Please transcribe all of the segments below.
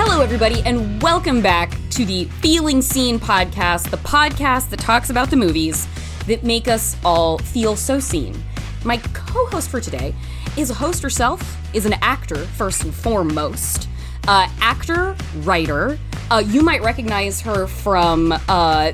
Hello, everybody, and welcome back to the Feeling Seen podcast, the podcast that talks about the movies that make us all feel so seen. My co-host for today is a host herself, is an actor, first and foremost. Actor, writer. You might recognize her from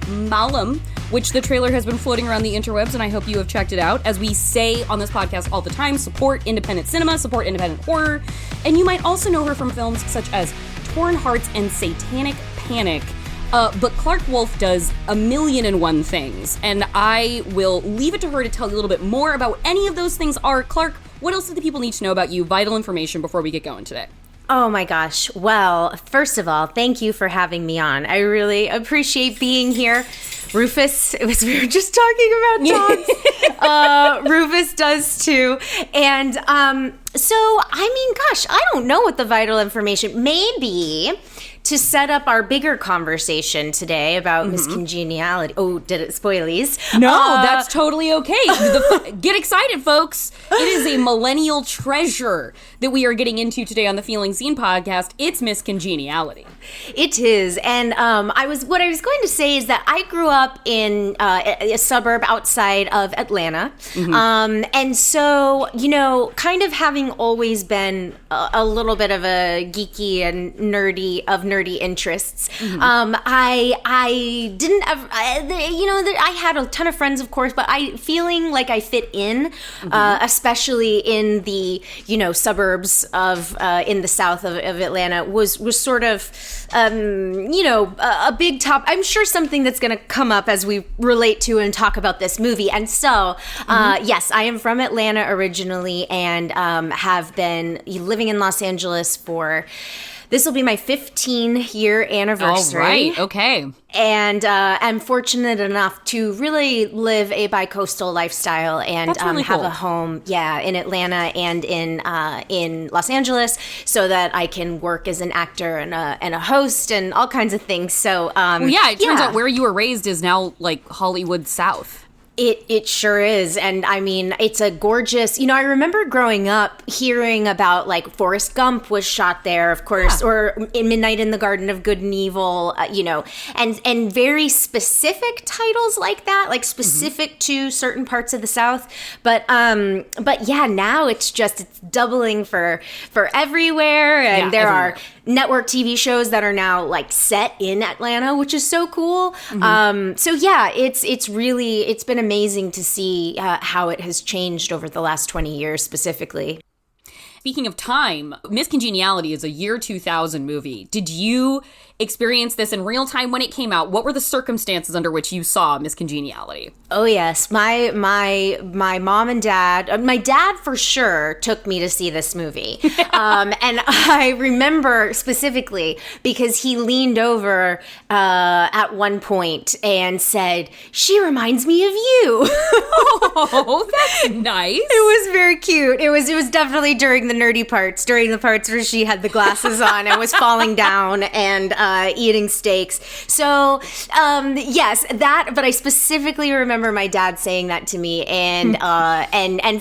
Malum, which the trailer has been floating around the interwebs, and I hope you have checked it out. As we say on this podcast all the time, support independent cinema, support independent horror. And you might also know her from films such as Torn Hearts and Satanic Panic. But Clarke Wolfe does 1,000,001 things, and I will leave it to her to tell you a little bit more about what any of those things are. Clarke, what else do the people need to know about you? Vital information before we get going today. Oh my gosh. Well, first of all, thank you for having me on. I really appreciate being here. Rufus, we were just talking about dogs. Rufus does too. And so, I mean, gosh, I don't know what the vital information, maybe to set up our bigger conversation today about Miss Congeniality. Oh, did it spoilies? No, that's totally okay. Get excited, folks. It is a millennial treasure that we are getting into today on the Feeling Seen podcast. It's Miss Congeniality. It is. And what I was going to say is that I grew up in a suburb outside of Atlanta. And so, you know, kind of having always been a little bit of a geeky and nerdy interests. I didn't have, I had a ton of friends, of course, but feeling like I fit in, especially in the, suburbs of, in the south of Atlanta was sort of, a big top. I'm sure something that's going to come up as we relate to and talk about this movie. And so, yes, I am from Atlanta originally and have been living in Los Angeles for, this will be my 15-year anniversary. All right, okay. And I'm fortunate enough to really live a bi-coastal lifestyle and really have cool. a home, in Atlanta and in Los Angeles, so that I can work as an actor and a host and all kinds of things. So, it turns out where you were raised is now like Hollywood South. It sure is. And I mean, it's a gorgeous, I remember growing up hearing about like Forrest Gump was shot there, of course, or in Midnight in the Garden of Good and Evil, and very specific titles like that, like specific to certain parts of the South. But yeah, now it's doubling for everywhere. And there are network TV shows that are now like set in Atlanta, which is so cool. So yeah, it's been amazing to see how it has changed over the last 20 years specifically. Speaking of time, Miss Congeniality is a year 2000 movie. Did you experience this in real time when it came out? What were the circumstances under which you saw Miss Congeniality? Oh yes, my mom and dad, my dad for sure took me to see this movie. And I remember specifically because he leaned over at one point and said, "She reminds me of you." Oh, that's nice. It was very cute. It was definitely during the nerdy parts, during the parts where she had the glasses on and was falling down and eating steaks. So, yes, that, but I specifically remember my dad saying that to me and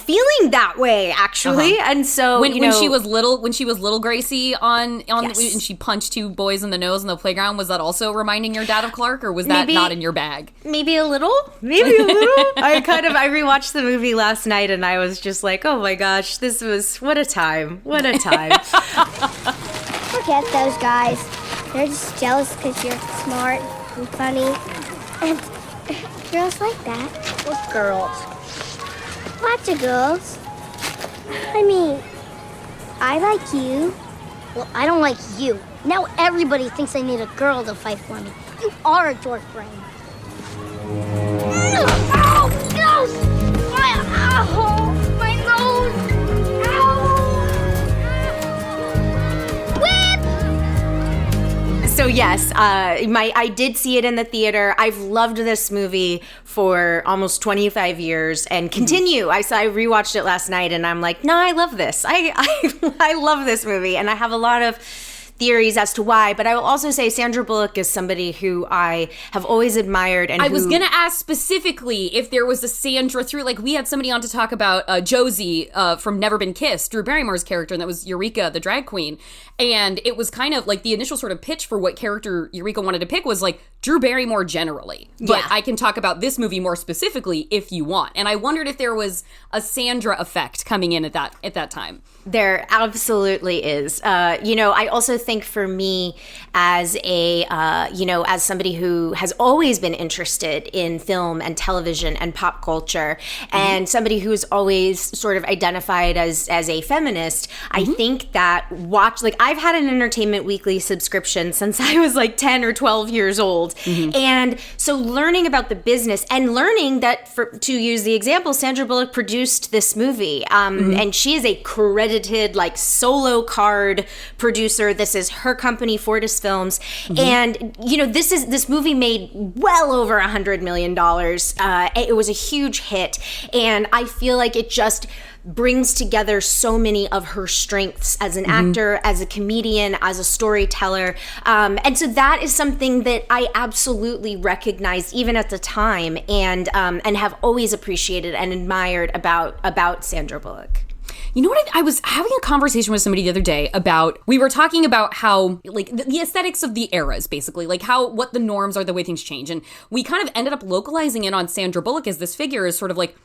feeling that way, actually. And so, when she was little Gracie on Yes. and she punched two boys in the nose on the playground, was that also reminding your dad of Clarke, or was that not in your bag? Maybe a little. I rewatched the movie last night and I was just like, oh my gosh, what a time. What a time. Forget those guys. They're just jealous because you're smart and funny. And girls like that. What girls? Lots of girls. I mean, I like you. Well, I don't like you. Now everybody thinks I need a girl to fight for me. You are a dork brain. Ow! No! Ow! My nose! So yes, I did see it in the theater. I've loved this movie for almost 25 years and continue. I rewatched it last night and I'm like, no, I love this. I love this movie, and I have a lot of theories as to why, but I will also say Sandra Bullock is somebody who I have always admired. And I was going to ask specifically if there was a Sandra through, like, we had somebody on to talk about Josie from Never Been Kissed, Drew Barrymore's character, and that was Eureka, the drag queen. And it was kind of like the initial sort of pitch for what character Eureka wanted to pick was like Drew Barrymore generally. But I can talk about this movie more specifically if you want. And I wondered if there was a Sandra effect coming in at that time. There absolutely is. I also think for me as as somebody who has always been interested in film and television and pop culture, and somebody who's always sort of identified as a feminist, I think that I've had an Entertainment Weekly subscription since I was like 10 or 12 years old. And so learning about the business and learning that, to use the example, Sandra Bullock produced this movie. And she is a credited like solo card producer. This is her company, Fortis Films. And, this movie made well over $100 million. It was a huge hit. And I feel like it just brings together so many of her strengths as an actor, as a comedian, as a storyteller. And so that is something that I absolutely recognized even at the time and have always appreciated and admired about Sandra Bullock. You know what? I was having a conversation with somebody the other day we were talking about how, like, the aesthetics of the eras, basically, like what the norms are, the way things change. And we kind of ended up localizing in on Sandra Bullock as this figure is sort of like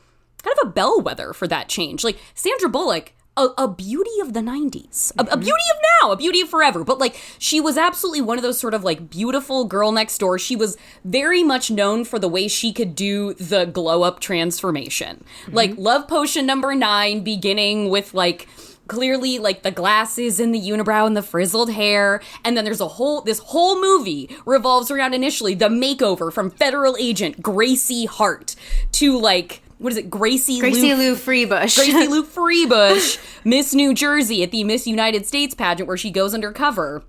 kind of a bellwether for that change. Like, Sandra Bullock, a beauty of the 90s, a beauty of now, a beauty of forever. But like, she was absolutely one of those sort of like beautiful girl next door. She was very much known for the way she could do the glow up transformation. Like Love Potion #9, beginning with like clearly like the glasses and the unibrow and the frizzled hair. And then there's this whole movie revolves around initially the makeover from federal agent Gracie Hart to like, what is it? Gracie Lou Freebush. Gracie Lou Freebush, Miss New Jersey at the Miss United States pageant where she goes undercover.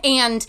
And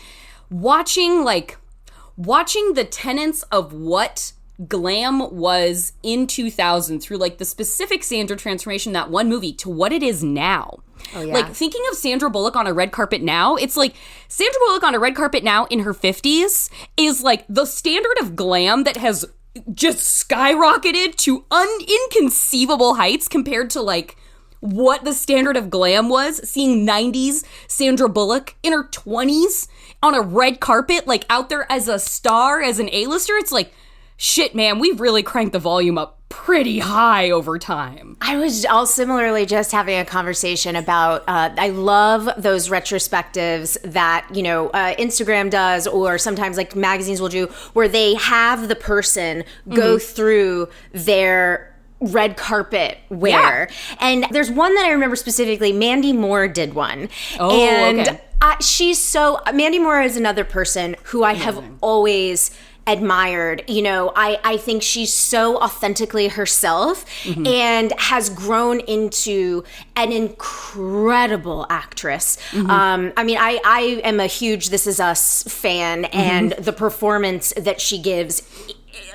watching the tenets of what glam was in 2000 through like the specific Sandra transformation, that one movie, to what it is now. Oh, yeah. Like, thinking of Sandra Bullock on a red carpet now, it's like Sandra Bullock on a red carpet now in her 50s is like the standard of glam that has just skyrocketed to inconceivable heights compared to like what the standard of glam was. Seeing 90s Sandra Bullock in her 20s on a red carpet, like out there as a star, as an A-lister, it's like, shit, man, we've really cranked the volume up pretty high over time. I was all similarly just having a conversation about, I love those retrospectives that, Instagram does, or sometimes like magazines will do, where they have the person go through their red carpet wear. Yeah. And there's one that I remember specifically, Mandy Moore did one. Oh, and okay. Mandy Moore is another person who I have always admired. I think she's so authentically herself and has grown into an incredible actress. I am a huge This Is Us fan, and the performance that she gives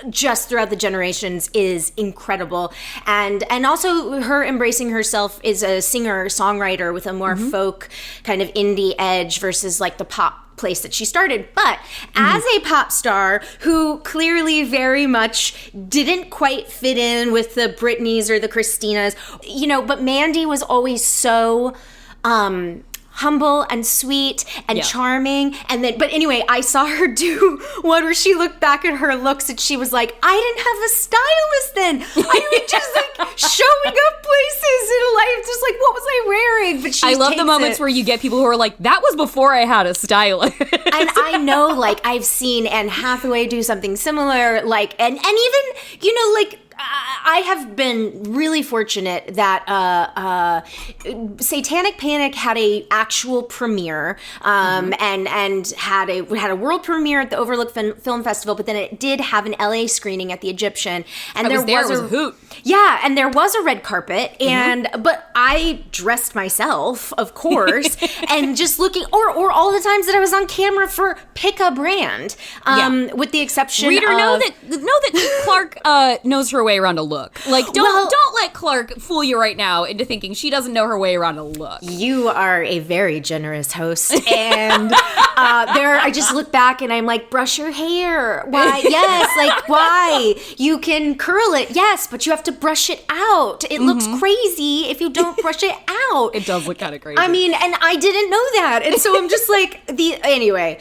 just throughout the generations is incredible. And also her embracing herself as a singer, songwriter with a more folk kind of indie edge versus like the pop place that she started. But as a pop star who clearly very much didn't quite fit in with the Britneys or the Christinas, but Mandy was always so humble and sweet and charming. But anyway, I saw her do one where she looked back at her looks and she was like, I didn't have a stylist then. I was just like showing up places in life, just like, what was I wearing? But I love the moments where you get people who are like, that was before I had a stylist. And I know, like, I've seen Anne Hathaway do something similar, like, and even, like, I have been really fortunate that Satanic Panic had a actual premiere and had a world premiere at the Overlook Film Festival, but then it did have an LA screening at the Egyptian. And it was a hoot. Yeah, and there was a red carpet, but I dressed myself, of course, and just looking, or all the times that I was on camera for Pick a Brand, with the exception Reader, know that Clarke knows her way way around a look. Like, don't let Clarke fool you right now into thinking she doesn't know her way around a look. You are a very generous host, and I just look back and I'm like, brush your hair. Why? Yes, like why? You can curl it, yes, but you have to brush it out. It looks crazy if you don't brush it out. It does look kind of crazy. I mean, and I didn't know that, and so I'm just like anyway.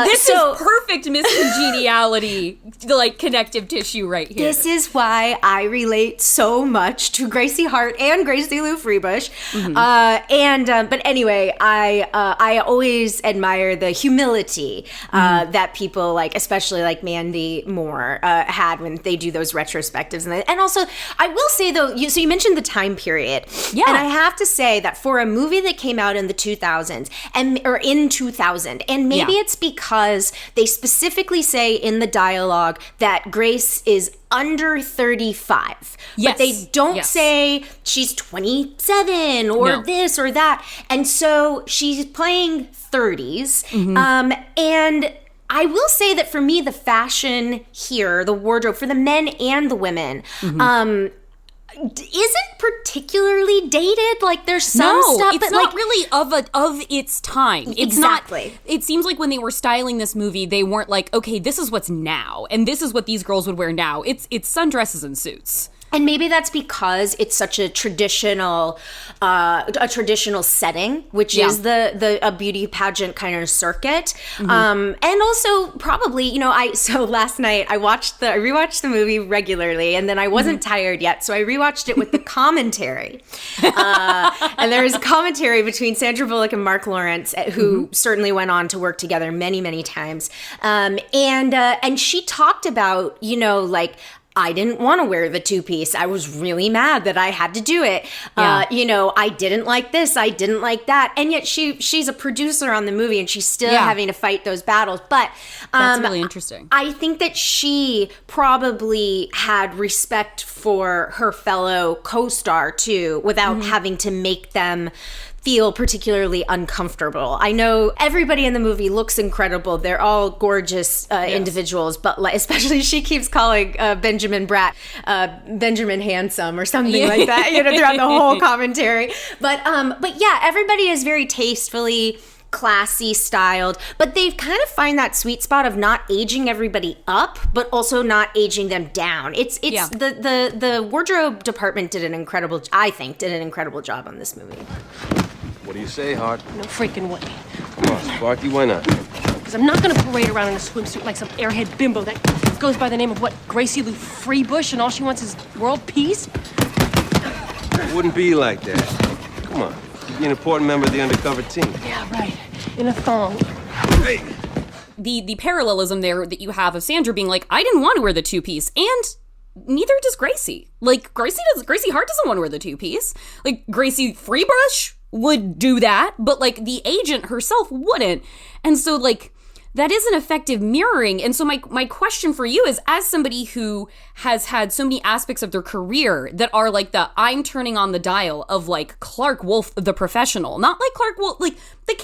This is perfect Miss Congeniality, like connective tissue right here. This is why I relate so much to Gracie Hart and Gracie Lou Freebush. But anyway, I always admire the humility that people like, especially like Mandy Moore, had when they do those retrospectives. And also, I will say though, so you mentioned the time period. Yeah. And I have to say that for a movie that came out in the 2000s, or in 2000, and maybe it's because they specifically say in the dialogue that Grace is under 35. Yes. But they don't say she's 27 or this or that. And so she's playing 30s. And I will say that for me, the fashion here, the wardrobe for the men and the women, isn't particularly dated. Like there's some stuff, it's but not like really of its time. It's exactly. not. It seems like when they were styling this movie, they weren't like, okay, this is what's now, and this is what these girls would wear now. It's sundresses and suits. And maybe that's because it's such a traditional setting, which is a beauty pageant kind of circuit. And also probably, so last night I rewatched the movie regularly, and then I wasn't tired yet, so I rewatched it with the commentary. And there was commentary between Sandra Bullock and Mark Lawrence, who certainly went on to work together many, many times. And she talked about, like, I didn't want to wear the two-piece. I was really mad that I had to do it. I didn't like this. I didn't like that. And yet she's a producer on the movie, and she's still having to fight those battles. But that's really interesting. I think that she probably had respect for her fellow co-star, too, without having to make them feel particularly uncomfortable. I know everybody in the movie looks incredible. They're all gorgeous individuals, but especially she keeps calling Benjamin Bratt Benjamin Handsome or something like that, throughout the whole commentary. But yeah, everybody is very tastefully classy styled, but they kind of find that sweet spot of not aging everybody up, but also not aging them down. It's the wardrobe department did an incredible job on this movie. What do you say, Hart? No freaking way. Come on, Sparky, why not? Because I'm not going to parade around in a swimsuit like some airhead bimbo that goes by the name of, Gracie Lou Freebush, and all she wants is world peace? It wouldn't be like that. Come on. You'd be an important member of the undercover team. Yeah, right. In a thong. Hey! The parallelism there that you have of Sandra being like, I didn't want to wear the two-piece, and neither does Gracie. Like, Gracie Hart doesn't want to wear the two-piece. Like, Gracie Freebush would do that, but like the agent herself wouldn't. And so like that is an effective mirroring. And so my question for you is, as somebody who has had so many aspects of their career that are like I'm turning on the dial of like Clarke Wolfe, the professional, not like Clarke Wolfe, like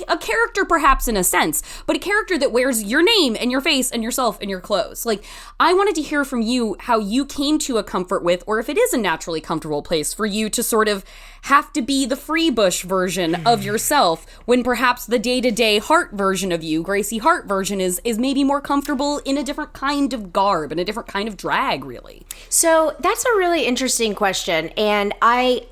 a character perhaps in a sense, but a character that wears your name and your face and yourself and your clothes. Like, I wanted to hear from you how you came to a comfort with, or if it is a naturally comfortable place for you to sort of have to be the Freebush version of yourself when perhaps the day-to-day Hart version of you, Gracie Hart version, is maybe more comfortable in a different kind of garb and a different kind of drag, really. So that's a really interesting question. And I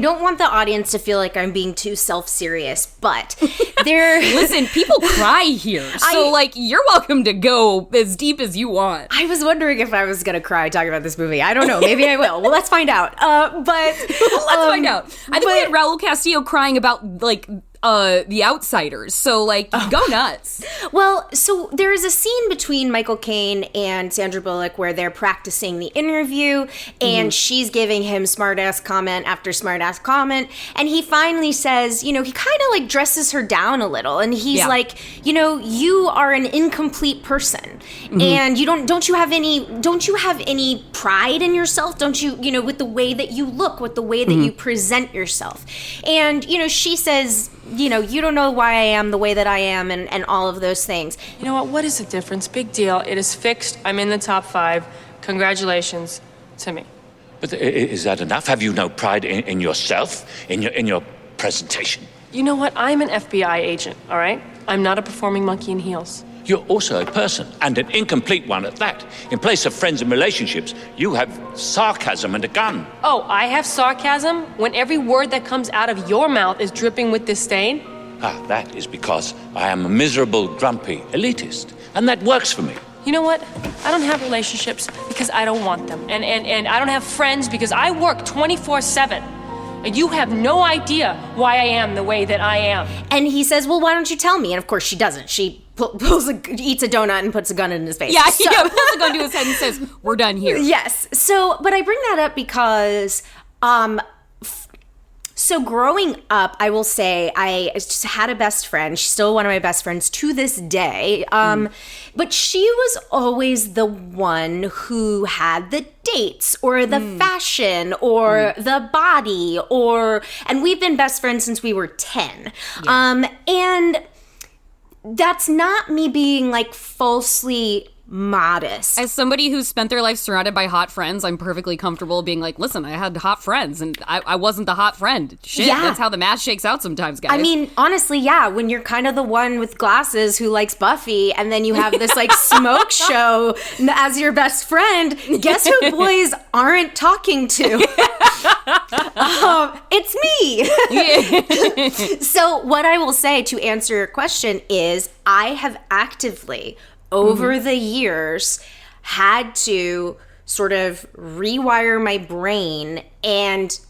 don't want the audience to feel like I'm being too self-serious, but Listen, people cry here. So you're welcome to go as deep as you want. I was wondering if I was going to cry talking about this movie. I don't know. Maybe I will. Well, let's find out. Let's find out. I think we had Raul Castillo crying about The Outsiders. So go nuts. Well, so there is a scene between Michael Caine and Sandra Bullock where they're practicing the interview, and she's giving him smartass comment after smartass comment, and he finally says, he kind of dresses her down a little, and he's like, you are an incomplete person, and don't you have any pride in yourself? Don't you, with the way that you look, with the way that you present yourself? And she says, you don't know why I am the way that I am, and all of those things. You know what is the difference? Big deal. It is fixed. I'm in the top 5. Congratulations to me. But is that enough? Have you no pride in yourself, in your presentation? You know what? I'm an FBI agent, all right? I'm not a performing monkey in heels. You're also a person, and an incomplete one at that. In place of friends and relationships, you have sarcasm and a gun. Oh, I have sarcasm when every word that comes out of your mouth is dripping with disdain? That is because I am a miserable, grumpy elitist, and that works for me. You know what? I don't have relationships because I don't want them. And I don't have friends because I work 24/7. And you have no idea why I am the way that I am. And he says, well, why don't you tell me? And of course she doesn't. She eats a donut and puts a gun in his face. Yeah, pulls a gun to his head and says, we're done here. Yes. So, but I bring that up because, so growing up, I will say I just had a best friend. She's still one of my best friends to this day. But she was always the one who had the dates or the fashion or the body and we've been best friends since we were 10. Yeah. And that's not me being like falsely modest. As somebody who's spent their life surrounded by hot friends, I'm perfectly comfortable being like, listen, I had hot friends and I wasn't the hot friend. Shit, that's how the math shakes out sometimes, guys. I mean, honestly, yeah, when you're kind of the one with glasses who likes Buffy and then you have this like smoke show as your best friend, guess who boys aren't talking to? It's me. So what I will say to answer your question is I have actively over the years had to sort of rewire my brain and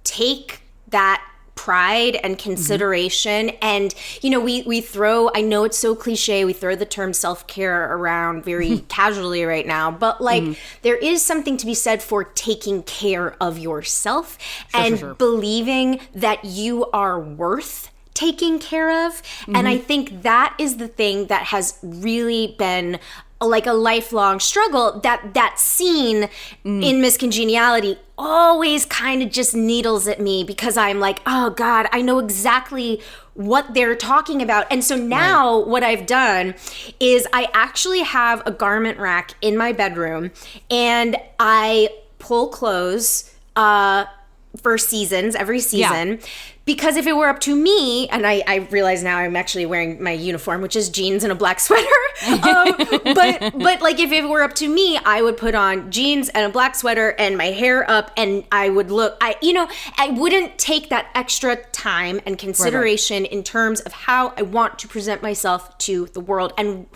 take that pride and consideration. And, you know, we throw, I know it's so cliche, we throw the term self-care around very casually right now, but like there is something to be said for taking care of yourself and believing that you are worth taking care of. And I think that is the thing that has really been like a lifelong struggle. That scene in Miss Congeniality always kind of just needles at me because I'm like, oh God, I know exactly what they're talking about. And so now what I've done is I actually have a garment rack in my bedroom and I pull clothes for seasons, every season. Yeah. Because if it were up to me, and I realize now I'm actually wearing my uniform, which is jeans and a black sweater. But like if it were up to me, I would put on jeans and a black sweater and my hair up, and I would look. I wouldn't take that extra time and consideration in terms of how I want to present myself to the world, and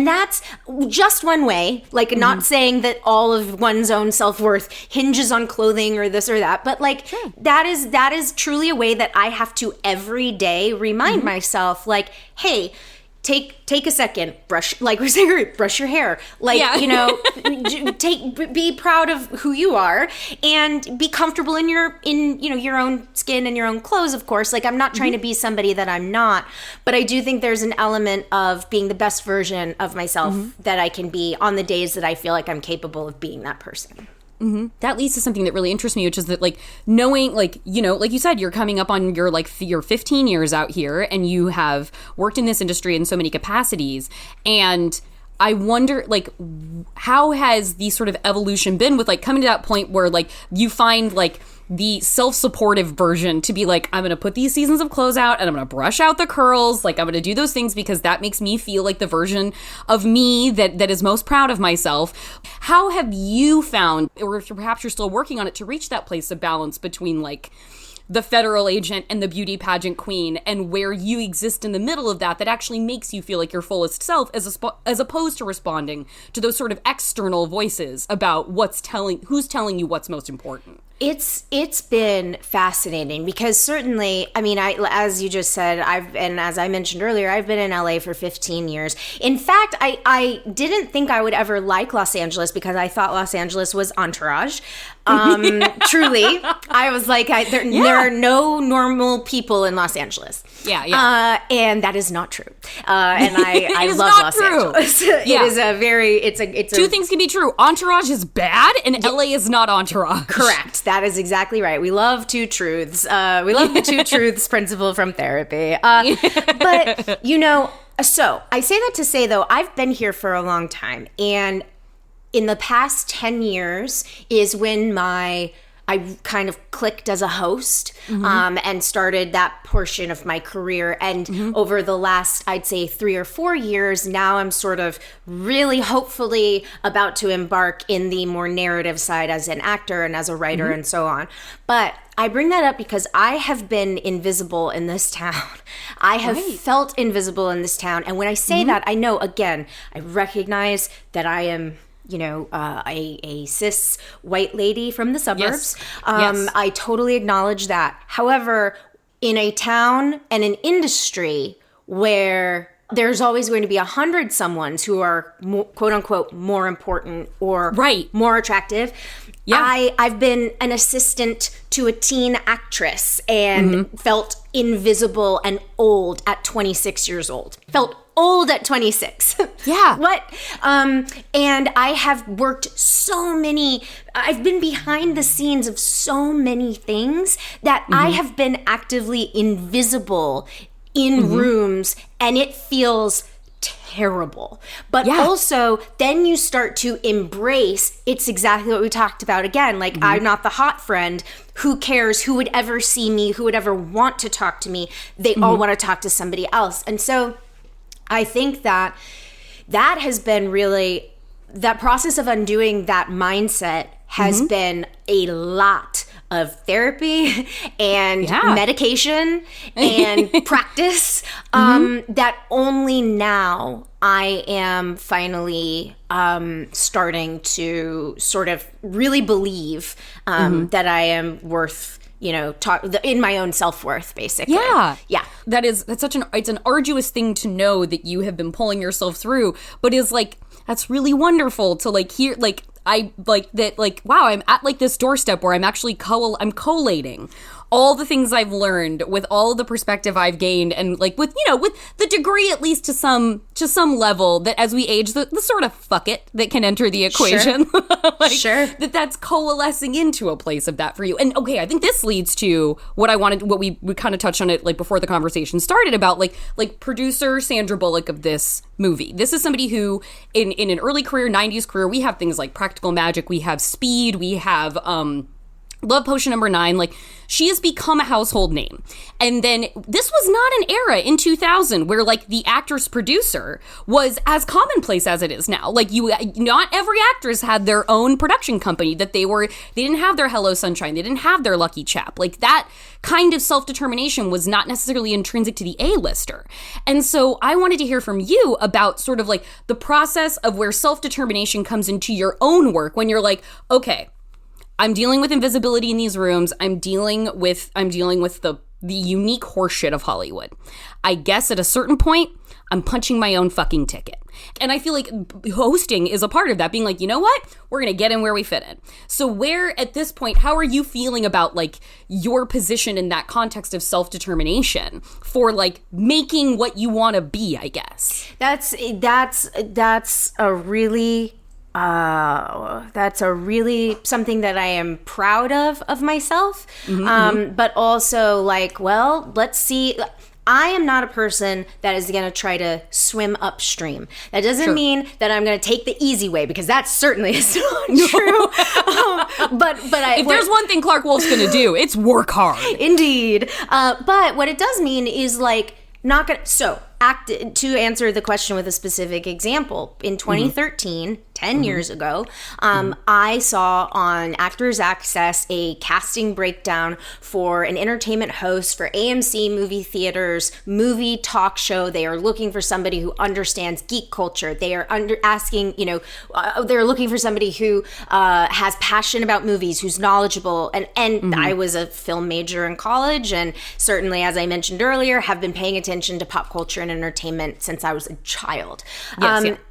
that's just one way. Like not saying that all of one's own self-worth hinges on clothing or this or that, but like that is truly a way that I have to every day remind myself, like, hey, take a second, brush, like we're saying, brush your hair, like, you know, be proud of who you are and be comfortable in your own skin and your own clothes, of course. Like, I'm not trying to be somebody that I'm not, but I do think there's an element of being the best version of myself that I can be on the days that I feel like I'm capable of being that person. That leads to something that really interests me, which is that, like, knowing, like, you know, like you said, you're coming up on your, like, your 15 years out here, and you have worked in this industry in so many capacities, and I wonder, like, how has the sort of evolution been with, like, coming to that point where, like, you find, like, the self-supportive version to be like, I'm going to put these seasons of clothes out and I'm going to brush out the curls. Like, I'm going to do those things because that makes me feel like the version of me that is most proud of myself. How have you found, or if perhaps you're still working on it, to reach that place of balance between, like, the federal agent and the beauty pageant queen, and where you exist in the middle of that actually makes you feel like your fullest self, as opposed to responding to those sort of external voices about who's telling you what's most important? It's been fascinating because certainly, I mean, as you just said, and as I mentioned earlier, I've been in LA for 15 years. In fact, I didn't think I would ever like Los Angeles because I thought Los Angeles was Entourage. Truly, I was like, there are no normal people in Los Angeles. And that is not true. And I love Los Angeles. It is it's two things can be true. Entourage is bad, and LA is not Entourage. Correct. That is exactly right. We love two truths. We love the two truths principle from therapy. But, you know, so I say that to say, though, I've been here for a long time. And in the past 10 years is when I kind of clicked as a host and started that portion of my career. And over the last, I'd say 3 or 4 years, now I'm sort of really hopefully about to embark in the more narrative side as an actor and as a writer and so on. But I bring that up because I have been invisible in this town. I have felt invisible in this town. And when I say that, I know, again, I recognize that I am a cis white lady from the suburbs. I totally acknowledge that. However, in a town and an industry where there's always going to be 100 someones who are quote unquote more important or more attractive. I've been an assistant to a teen actress and felt invisible and old at 26 years old. Felt old at 26. What? And I have worked I've been behind the scenes of so many things that I have been actively invisible in rooms, and it feels terrible. But also, then you start to embrace, it's exactly what we talked about again. Like, I'm not the hot friend. Who cares? Who would ever see me? Who would ever want to talk to me? They all want to talk to somebody else. And so I think that has been really, that process of undoing that mindset has been a lot of therapy and medication and practice that only now I am finally starting to sort of really believe that I am worth, in my own self-worth, basically. That's it's an arduous thing to know that you have been pulling yourself through, but is like, that's really wonderful to like hear, like, I like that, like, wow, I'm at like this doorstep where I'm actually I'm collating all the things I've learned with all of the perspective I've gained, and like with the degree, at least to some level, that as we age, the sort of fuck it that can enter the equation. That's coalescing into a place of that for you. And okay, I think this leads to what we kind of touched on it like before the conversation started about like producer Sandra Bullock of this movie. This is somebody who in an early career, 90s career, we have things like Practical Magic, we have Speed, we have Love Potion #9, like, she has become a household name. And then this was not an era in 2000 where like the actress producer was as commonplace as it is now. Like, not every actress had their own production company that they didn't have their Hello Sunshine, they didn't have their Lucky Chap. Like, that kind of self-determination was not necessarily intrinsic to the A-lister. And so I wanted to hear from you about sort of like the process of where self-determination comes into your own work when you're like, okay, I'm dealing with invisibility in these rooms. I'm dealing with the unique horseshit of Hollywood. I guess at a certain point, I'm punching my own fucking ticket. And I feel like hosting is a part of that, being like, you know what? We're going to get in where we fit in. So where, at this point, how are you feeling about like your position in that context of self-determination for like making what you want to be, I guess? That's a really something that I am proud of myself. But also like, well, let's see. I am not a person that is going to try to swim upstream. That doesn't mean that I'm going to take the easy way, because that certainly is not true. But if there's one thing Clarke Wolfe's going to do, it's work hard. Indeed. But what it does mean is like, not gonna, so to answer the question with a specific example, in 2013, 10 years ago, I saw on Actors Access a casting breakdown for an entertainment host for AMC Movie Theaters movie talk show. They are looking for somebody who understands geek culture. They are they're looking for somebody who has passion about movies, who's knowledgeable. And I was a film major in college, and certainly, as I mentioned earlier, have been paying attention to pop culture and entertainment since I was a child.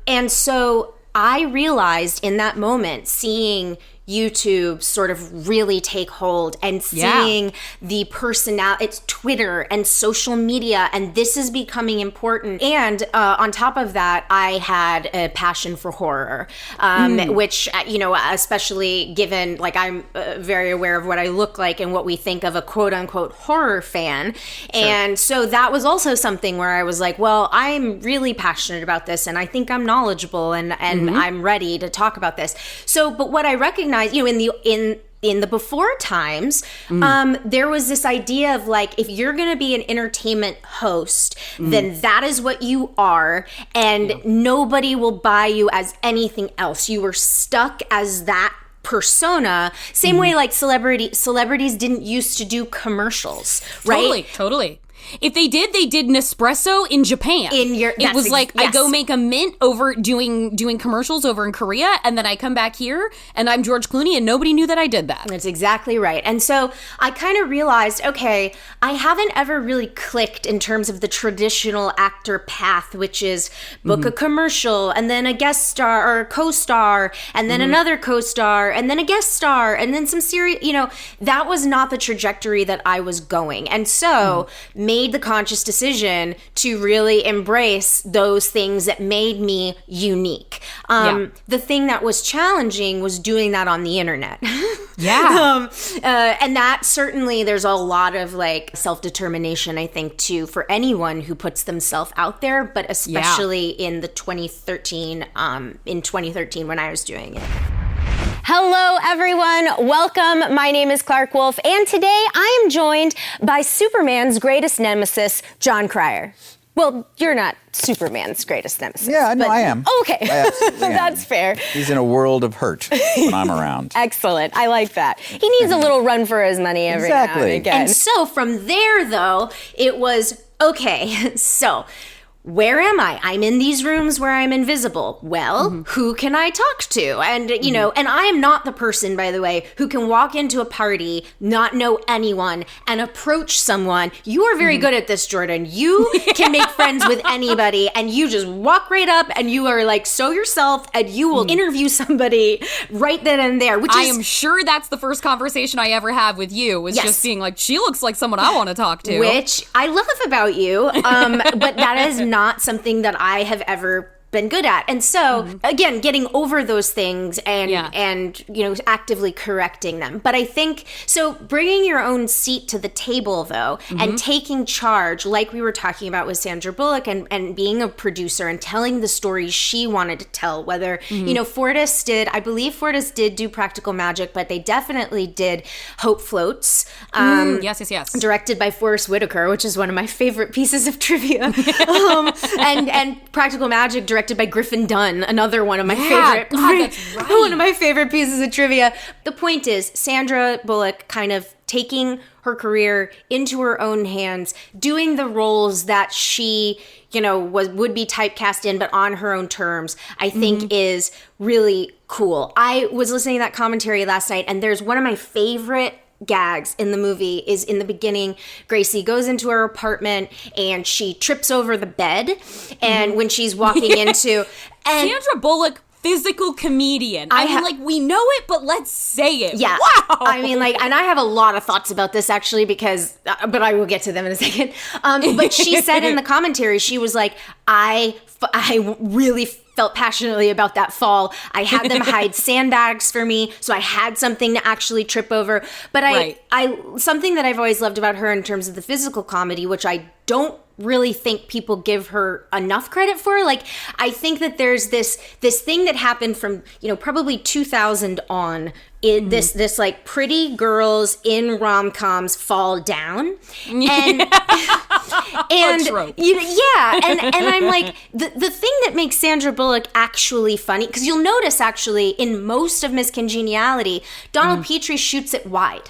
And so I realized in that moment, seeing, YouTube sort of really take hold and seeing the personality, it's Twitter and social media, and this is becoming important. And on top of that, I had a passion for horror, which, especially given, like, I'm very aware of what I look like and what we think of a quote unquote horror fan. Sure. And so that was also something where I was like, well, I'm really passionate about this, and I think I'm knowledgeable, and I'm ready to talk about this. So, but what I recognize, in the before times, there was this idea of like, if you're going to be an entertainment host, then that is what you are, and nobody will buy you as anything else. You were stuck as that persona. Same way like celebrities didn't used to do commercials, right? Totally. If they did Nespresso in Japan. It was like, I go make a mint over doing commercials over in Korea, and then I come back here and I'm George Clooney, and nobody knew that I did that. That's exactly right. And so I kind of realized, okay, I haven't ever really clicked in terms of the traditional actor path, which is book a commercial and then a guest star or a co-star and then another co-star and then a guest star and then some series, that was not the trajectory that I was going. And so made the conscious decision to really embrace those things that made me unique. The thing that was challenging was doing that on the internet. And that certainly, there's a lot of like self-determination, I think, too, for anyone who puts themselves out there, but especially in the 2013 when I was doing it. Hello, everyone. Welcome. My name is Clarke Wolfe, and today I am joined by Superman's greatest nemesis, Jon Cryer. Well, you're not Superman's greatest nemesis. Yeah, no, I am. Okay. I absolutely am. That's fair. He's in a world of hurt when I'm around. Excellent. I like that. He needs a little run for his money every now and again. And so from there, though, it was, okay, so where am I? I'm in these rooms where I'm invisible. Well, who can I talk to? And, and I am not the person, by the way, who can walk into a party, not know anyone, and approach someone. You are very good at this, Jordan. You can make friends with anybody, and you just walk right up, and you are like, so yourself, and you will interview somebody right then and there, which I am sure that's the first conversation I ever have with you, was just being like, she looks like someone I want to talk to. Which I love about you, but that is not something that I have ever been good at. And so, again, getting over those things and actively correcting them. But I think, so bringing your own seat to the table, though, and taking charge, like we were talking about with Sandra Bullock, and being a producer and telling the stories she wanted to tell, whether, I believe Fortis did do Practical Magic, but they definitely did Hope Floats. Yes. Directed by Forrest Whitaker, which is one of my favorite pieces of trivia. And Practical Magic directed by Griffin Dunn, another one of my favorite. God, that's right. One of my favorite pieces of trivia. The point is, Sandra Bullock kind of taking her career into her own hands, doing the roles that she, would be typecast in, but on her own terms, I think is really cool. I was listening to that commentary last night, and there's one of my favorite gags in the movie is in the beginning. Gracie goes into her apartment and she trips over the bed, and when she's walking into, and Sandra Bullock, physical comedian. I mean, we know it, but let's say it. Yeah. Wow. I mean, and I have a lot of thoughts about this actually, because, but I will get to them in a second. But she said in the commentary, she was like, I really felt passionately about that fall. I had them hide sandbags for me, so I had something to actually trip over. But I something that I've always loved about her in terms of the physical comedy, which I don't really think people give her enough credit for. Like, I think that there's this thing that happened from, probably 2000 on, this like pretty girls in rom-coms fall down. And and I'm like, the thing that makes Sandra Bullock actually funny, because you'll notice actually in most of Miss Congeniality, Donald Petrie shoots it wide.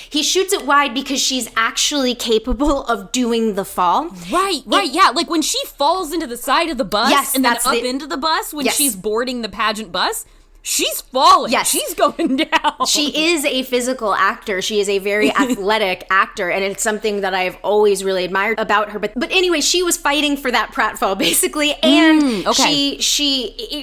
He shoots it wide because she's actually capable of doing the fall. Right, yeah. Like when she falls into the side of the bus and then up into the bus when she's boarding the pageant bus, she's falling. Yes. She's going down. She is a physical actor. She is a very athletic actor, and it's something that I've always really admired about her. But anyway, she was fighting for that pratfall, basically, and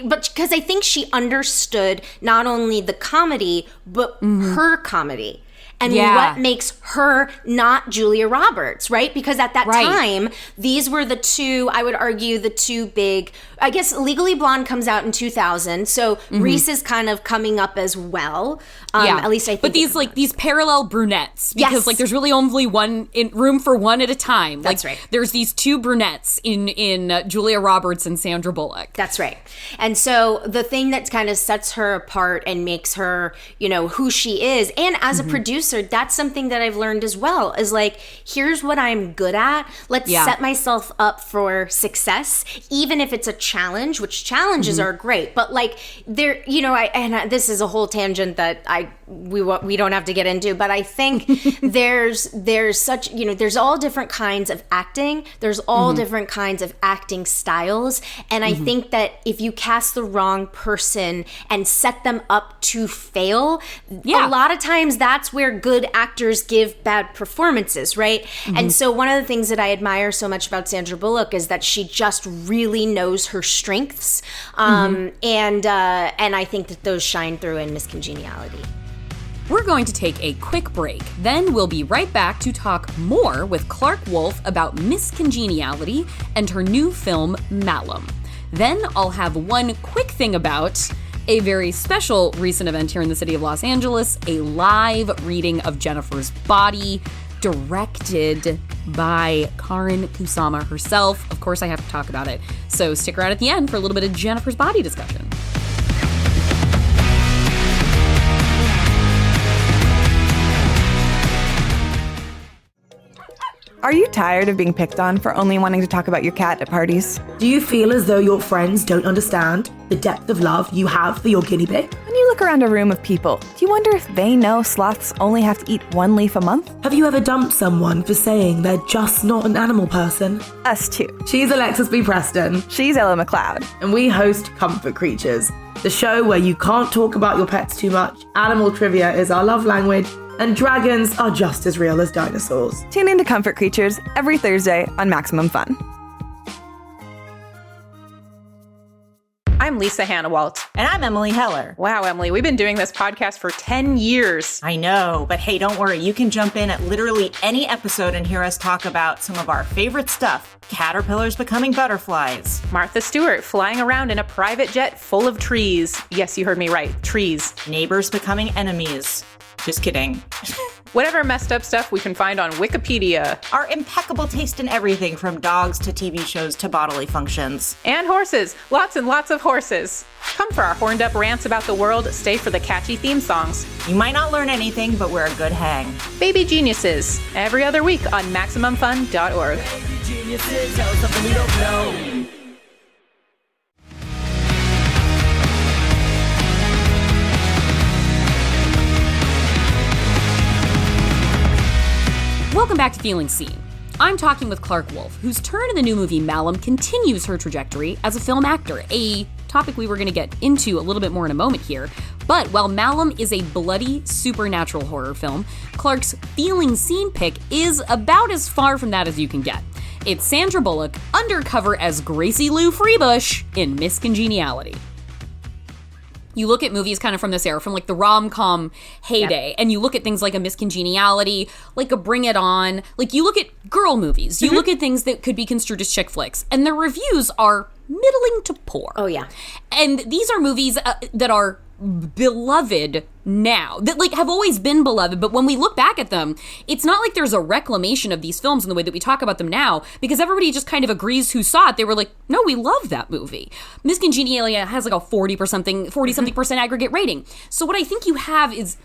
but because I think she understood not only the comedy, but her comedy. And what makes her not Julia Roberts, right? Because at that time, these were the two, I would argue, the two big, I guess Legally Blonde comes out in 2000, so Reese is kind of coming up as well. At least I think. But these parallel brunettes, because like there's really only room for one at a time. That's like, right. There's these two brunettes in Julia Roberts and Sandra Bullock. That's right. And so the thing that kind of sets her apart and makes her, who she is, and as a producer, that's something that I've learned as well, is like, here's what I'm good at. Let's set myself up for success, even if it's a challenge, which challenges are great. But like there, this is a whole tangent that we don't have to get into, but I think there's such, there's all different kinds of acting. There's all different kinds of acting styles. And I think that if you cast the wrong person and set them up to fail, a lot of times that's where good actors give bad performances, right? And so one of the things that I admire so much about Sandra Bullock is that she just really knows her strengths. And I think that those shine through in Miss Congeniality. We're going to take a quick break. Then we'll be right back to talk more with Clarke Wolfe about Miss Congeniality and her new film, Malum. Then I'll have one quick thing about a very special recent event here in the city of Los Angeles, a live reading of Jennifer's Body, directed by Karin Kusama herself. Of course, I have to talk about it. So stick around at the end for a little bit of Jennifer's Body discussion. Are you tired of being picked on for only wanting to talk about your cat at parties? Do you feel as though your friends don't understand the depth of love you have for your guinea pig? When you look around a room of people, do you wonder if they know sloths only have to eat one leaf a month? Have you ever dumped someone for saying they're just not an animal person? Us too. She's Alexis B. Preston. She's Ella McLeod. And we host Comfort Creatures, the show where you can't talk about your pets too much, animal trivia is our love language, and dragons are just as real as dinosaurs. Tune into Comfort Creatures every Thursday on Maximum Fun. I'm Lisa Hannawalt. And I'm Emily Heller. Wow, Emily, we've been doing this podcast for 10 years. I know, but hey, don't worry. You can jump in at literally any episode and hear us talk about some of our favorite stuff. Caterpillars becoming butterflies. Martha Stewart flying around in a private jet full of trees. Yes, you heard me right. Trees. Neighbors becoming enemies. Just kidding. Whatever messed up stuff we can find on Wikipedia. Our impeccable taste in everything from dogs to TV shows to bodily functions. And horses. Lots and lots of horses. Come for our horned up rants about the world. Stay for the catchy theme songs. You might not learn anything, but we're a good hang. Baby Geniuses. Every other week on MaximumFun.org. Baby Geniuses, tell us something we don't know. Welcome back to Feeling Seen. I'm talking with Clarke Wolfe, whose turn in the new movie Malum continues her trajectory as a film actor, a topic we were going to get into a little bit more in a moment here. But while Malum is a bloody supernatural horror film, Clarke's Feeling Seen pick is about as far from that as you can get. It's Sandra Bullock undercover as Gracie Lou Freebush in Miss Congeniality. You look at movies kind of from this era, from like the rom-com heyday, and you look at things like a Miss Congeniality, like a Bring It On, like you look at girl movies, you look at things that could be construed as chick flicks, and the reviews are middling to poor. Oh, yeah. And these are movies that are beloved now, that like have always been beloved, but when we look back at them, it's not like there's a reclamation of these films in the way that we talk about them now, because everybody just kind of agrees who saw it. They were like, no, we love that movie. Miss Congeniality has like a 40-something% aggregate rating. So what I think you have is,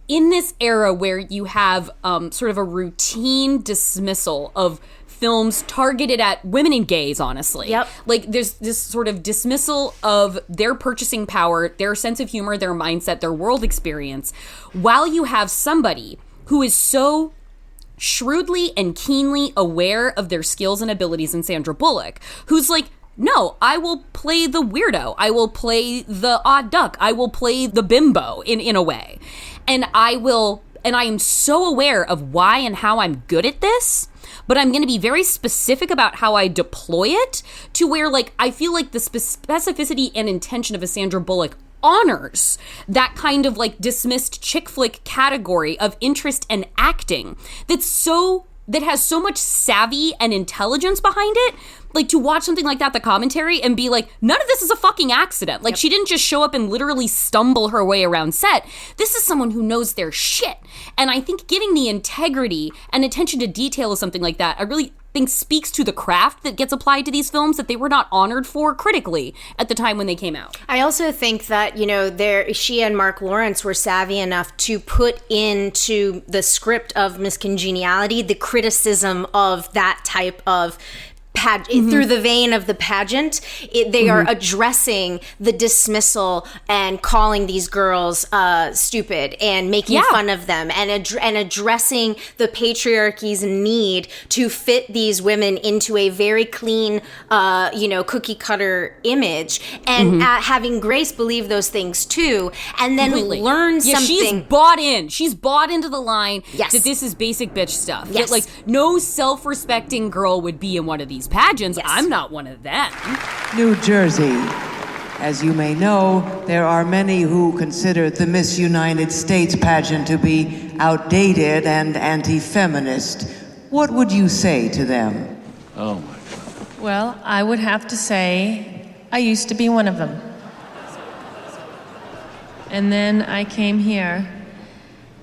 in this era where you have sort of a routine dismissal of films targeted at women and gays, honestly. Yep. Like, there's this sort of dismissal of their purchasing power, their sense of humor, their mindset, their world experience, while you have somebody who is so shrewdly and keenly aware of their skills and abilities in Sandra Bullock, who's like no, I will play the weirdo. I will play the odd duck. I will play the bimbo in a way. And I am so aware of why and how I'm good at this, but I'm going to be very specific about how I deploy it to where, like, I feel like the specificity and intention of a Sandra Bullock honors that kind of, like, dismissed chick flick category of interest and acting that has so much savvy and intelligence behind it. Like, to watch something like that, the commentary, and be like, none of this is a fucking accident. Like, she didn't just show up and literally stumble her way around set. This is someone who knows their shit. And I think giving the integrity and attention to detail of something like that, I really think speaks to the craft that gets applied to these films that they were not honored for critically at the time when they came out. I also think that, you know, she and Mark Lawrence were savvy enough to put into the script of Miss Congeniality the criticism of that type of through the vein of the pageant. They are addressing the dismissal and calling these girls stupid and making fun of them and addressing the patriarchy's need to fit these women into a very clean, cookie cutter image, and having Grace believe those things too, and then learn something. She's bought in. She's bought into the line Yes. that this is basic bitch stuff. Yes. That, like, no self-respecting girl would be in one of these pageants. Yes. I'm not one of them. New Jersey. As you may know, there are many who consider the Miss United States pageant to be outdated and anti-feminist. What would you say to them? Oh, my God. Well, I would have to say I used to be one of them. And then I came here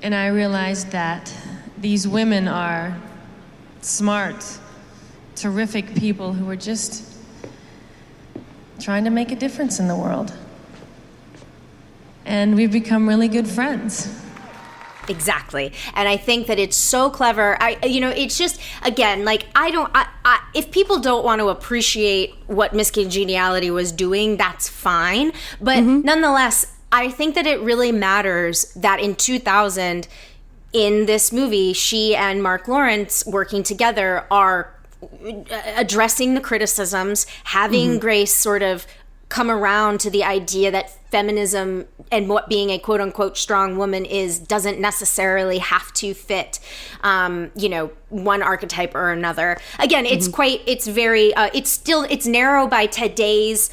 and I realized that these women are smart, terrific people who are just trying to make a difference in the world. And we've become really good friends. Exactly. And I think that it's so clever. It's just, again, like, if people don't want to appreciate what Miss Congeniality was doing, that's fine. But nonetheless, I think that it really matters that in 2000, in this movie, she and Mark Lawrence working together are addressing the criticisms, having Grace sort of come around to the idea that feminism and what being a quote unquote strong woman is doesn't necessarily have to fit, one archetype or another. Again, it's it's narrow by today's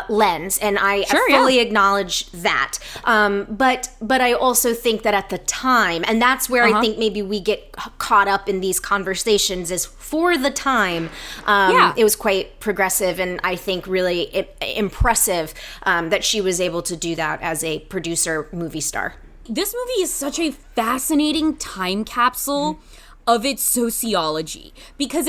lens, and I fully acknowledge that. But I also think that at the time, and that's where I think maybe we get caught up in these conversations, is for the time, it was quite progressive, and I think really impressive that she was able to do that as a producer movie star. This movie is such a fascinating time capsule of its sociology, because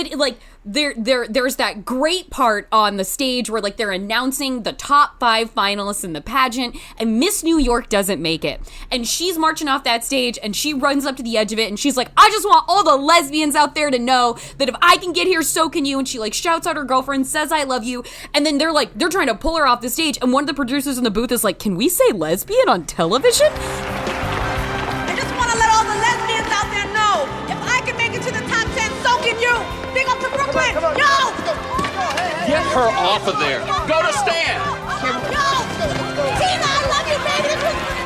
there's that great part on the stage where, like, they're announcing the top 5 finalists in the pageant, and Miss New York doesn't make it, and she's marching off that stage, and she runs up to the edge of it, and she's like, I just want all the lesbians out there to know that if I can get here, so can you. And she, like, shouts out her girlfriend, says I love you, and then they're trying to pull her off the stage, and one of the producers in the booth is like, can we say lesbian on television? I just want to let all the lesbians out there know, if I can make it to the top 10, so can you. Big up to Brooklyn. Yo! Get her off of there. Go to stand. Yo! Tina, I love you, baby.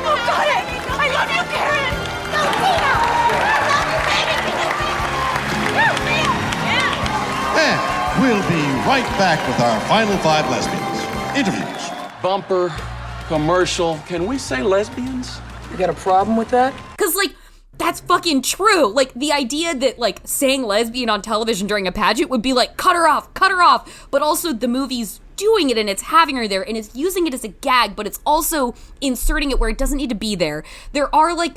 Oh, got it. I love you, Karen. No, Tina. I love you, baby. And we'll be right back with our final 5 lesbians. Interviews. Bumper, commercial. Can we say lesbians? You got a problem with that? Because, like, that's fucking true. Like, the idea that, like, saying lesbian on television during a pageant would be like, cut her off. But also the movie's doing it, and it's having her there, and it's using it as a gag, but it's also inserting it where it doesn't need to be there. There are, like,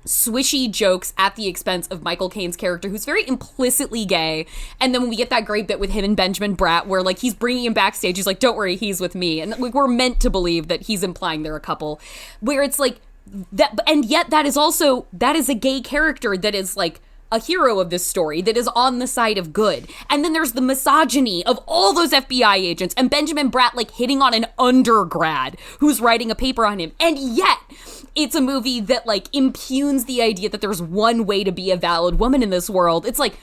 swishy jokes at the expense of Michael Caine's character, who's very implicitly gay. And then when we get that great bit with him and Benjamin Bratt, where, like, he's bringing him backstage, he's like, don't worry, he's with me. And, like, we're meant to believe that he's implying they're a couple, where it's like, that, and yet that is a gay character that is, like, a hero of this story, that is on the side of good. And then there's the misogyny of all those FBI agents, and Benjamin Bratt, like, hitting on an undergrad who's writing a paper on him. And yet it's a movie that, like, impugns the idea that there's one way to be a valid woman in this world. It's like,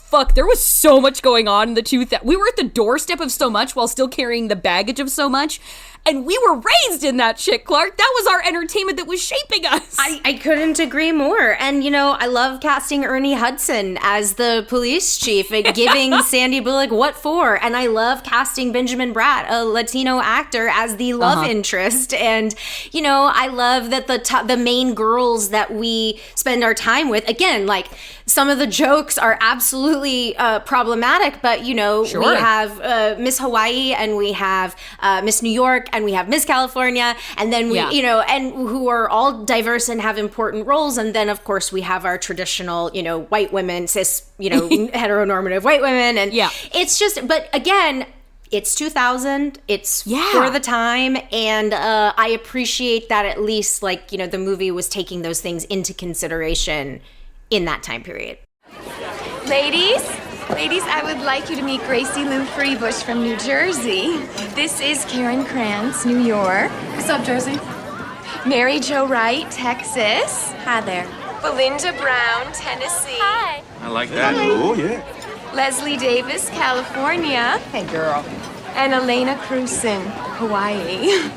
fuck, there was so much going on in the we were at the doorstep of so much while still carrying the baggage of so much. And we were raised in that shit, Clarke. That was our entertainment that was shaping us. I couldn't agree more. And, I love casting Ernie Hudson as the police chief and giving Sandy Bullock what for. And I love casting Benjamin Bratt, a Latino actor, as the love interest. And, I love that the main girls that we spend our time with, again, like, some of the jokes are absolutely problematic, but, we have Miss Hawaii and we have Miss New York and we have Miss California, and then we, and who are all diverse and have important roles. And then, of course, we have our traditional, white women, cis, heteronormative white women. And it's just, but again, it's 2000, it's for the time, and I appreciate that at least, like, the movie was taking those things into consideration in that time period. Ladies, I would like you to meet Gracie Lou Freebush from New Jersey. This is Karen Krantz, New York. What's up, Jersey? Mary Jo Wright, Texas. Hi there. Belinda Brown, Tennessee. Hi. I like that. Oh, yeah. Leslie Davis, California. Hey, girl. And Elena Cruson, Hawaii.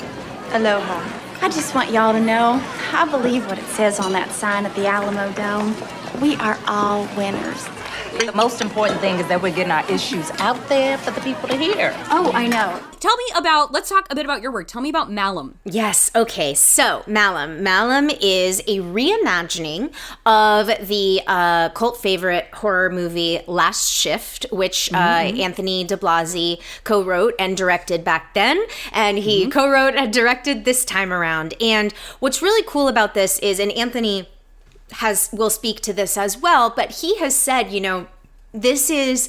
Aloha. I just want y'all to know, I believe what it says on that sign at the Alamo Dome. We are all winners. The most important thing is that we're getting our issues out there for the people to hear. Oh, I know. Let's talk a bit about your work. Tell me about Malum. Yes, okay, so Malum. Malum is a reimagining of the cult favorite horror movie Last Shift, which Anthony de Blasi co-wrote and directed back then, and he co-wrote and directed this time around. And what's really cool about this is, and Anthony will speak to this as well, but he has said, this is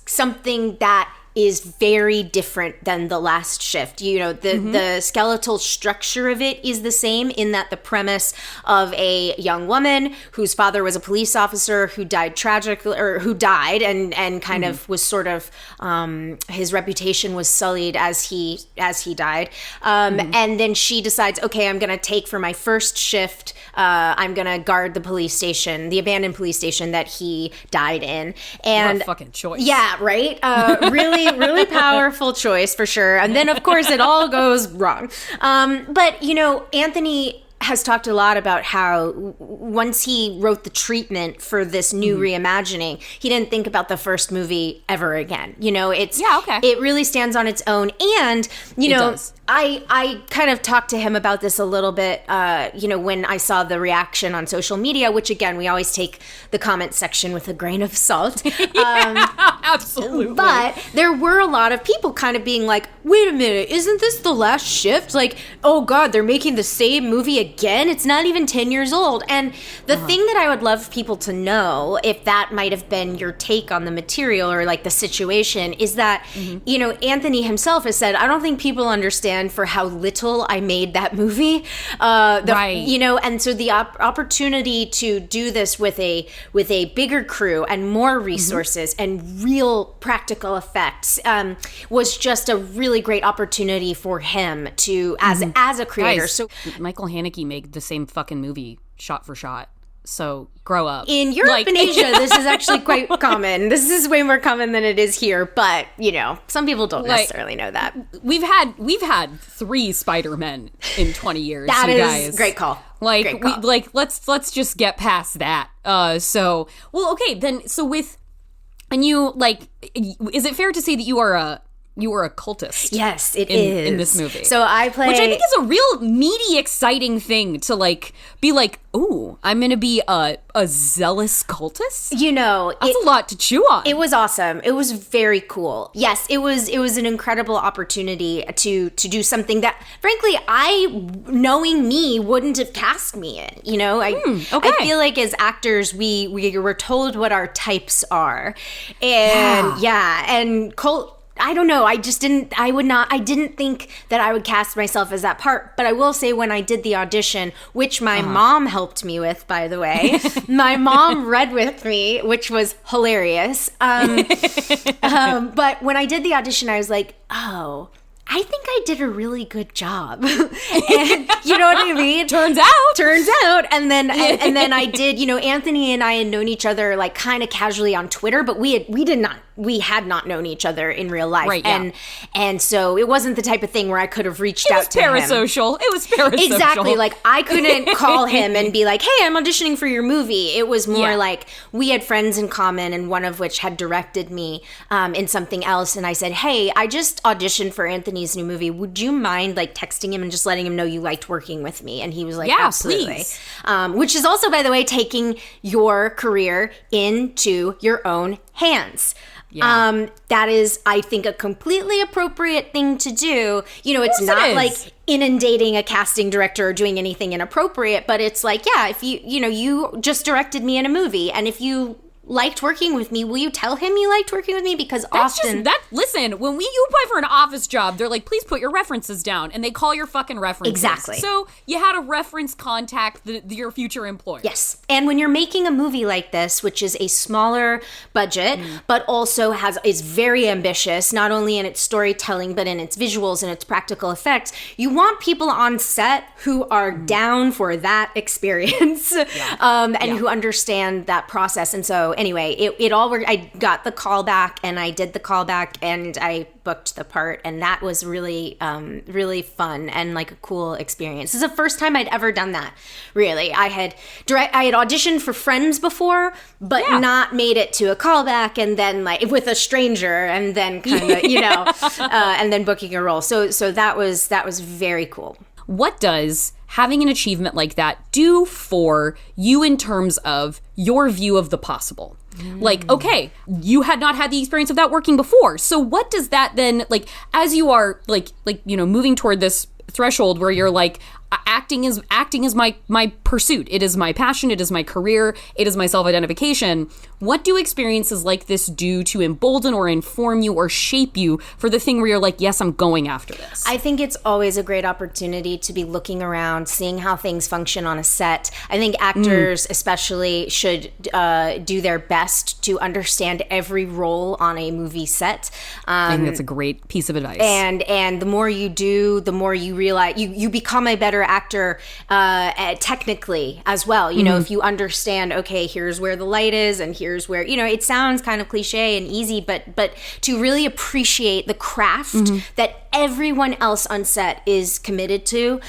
something that is very different than The Last Shift. The skeletal structure of it is the same, in that the premise of a young woman whose father was a police officer who died tragically, or who died and kind of was sort of his reputation was sullied as he died. And then she decides, okay, I'm going to take for my first shift, I'm going to guard the police station, the abandoned police station that he died in. And what a fucking choice. Yeah, right? Really powerful choice for sure. And then, of course, it all goes wrong. But, Anthony has talked a lot about how once he wrote the treatment for this new reimagining, he didn't think about the first movie ever again. It really stands on its own. And, I kind of talked to him about this a little bit, when I saw the reaction on social media, which, again, we always take the comment section with a grain of salt. Absolutely. But there were a lot of people kind of being like, wait a minute, isn't this The Last Shift? Like, oh God, they're making the same movie again? It's not even 10 years old. And the thing that I would love people to know, if that might have been your take on the material or like the situation, is that, Anthony himself has said, I don't think people understand for how little I made that movie. And so the opportunity to do this with a bigger crew and more resources and real practical effects was just a really great opportunity for him to as a creator. Guys, so Michael Haneke made the same fucking movie shot for shot. So grow up. In Europe and Asia, this is actually quite common. This is way more common than it is here. But some people don't necessarily know that. We've had 3 Spider-Men in 20 years. That is guys. Great call. Great call. Let's just get past that. So with, and you is it fair to say that you are a cultist? Yes, it is. In this movie. So I play... Which I think is a real meaty, exciting thing to be like, ooh, I'm going to be a zealous cultist? That's a lot to chew on. It was awesome. It was very cool. Yes, it was an incredible opportunity to do something that, frankly, knowing me, wouldn't have cast me in. I feel like as actors, we were told what our types are. And and cult... I don't know. I didn't think that I would cast myself as that part. But I will say, when I did the audition, which my mom helped me with, by the way, my mom read with me, which was hilarious. But when I did the audition, I was like, oh, I think I did a really good job. And you know what I mean? Turns out. And then I did, Anthony and I had known each other like kind of casually on Twitter, but we had not known each other in real life. Right, yeah. And so it wasn't the type of thing where I could have reached out to him. It was parasocial. Exactly. Like I couldn't call him and be like, hey, I'm auditioning for your movie. It was more like we had friends in common, and one of which had directed me in something else. And I said, hey, I just auditioned for Anthony's new movie. Would you mind like texting him and just letting him know you liked working with me? And he was like, absolutely. Please. Which is also, by the way, taking your career into your own hands. Yeah. That is, I think, a completely appropriate thing to do. It's not like inundating a casting director or doing anything inappropriate, but it's like, yeah, if you just directed me in a movie, and if you liked working with me, will you tell him you liked working with me? Because listen, when you apply for an office job, they're like, please put your references down, and they call your fucking references. Exactly. So you had a reference contact your future employer. Yes. And when you're making a movie like this, which is a smaller budget, but also is very ambitious, not only in its storytelling, but in its visuals and its practical effects, you want people on set who are down for that experience and who understand that process. And so anyway, it all worked. I got the call back, and I did the call back, and I booked the part, and that was really, really fun and like a cool experience. This is the first time I'd ever done that. Really, I had auditioned for Friends before, but not made it to a callback, and then like with a stranger, and then kind of and then booking a role. So that was very cool. What does having an achievement like that do for you in terms of your view of the possible? Like, okay, you had not had the experience of that working before. So what does that then, like, as you are like moving toward this threshold where you're like, acting is my pursuit. It is my passion. It is my career. It is my self-identification. What do experiences like this do to embolden or inform you or shape you for the thing where you're like, yes, I'm going after this? I think it's always a great opportunity to be looking around, seeing how things function on a set. I think actors especially should do their best to understand every role on a movie set. I think that's a great piece of advice. And the more you do, the more you realize you become a better actor technically as well. If you understand, okay, here's where the light is, and here's where, it sounds kind of cliche and easy, but to really appreciate the craft that everyone else on set is committed to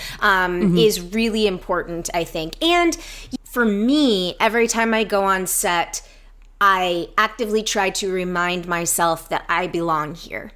is really important, I think. And for me, every time I go on set, I actively try to remind myself that I belong here,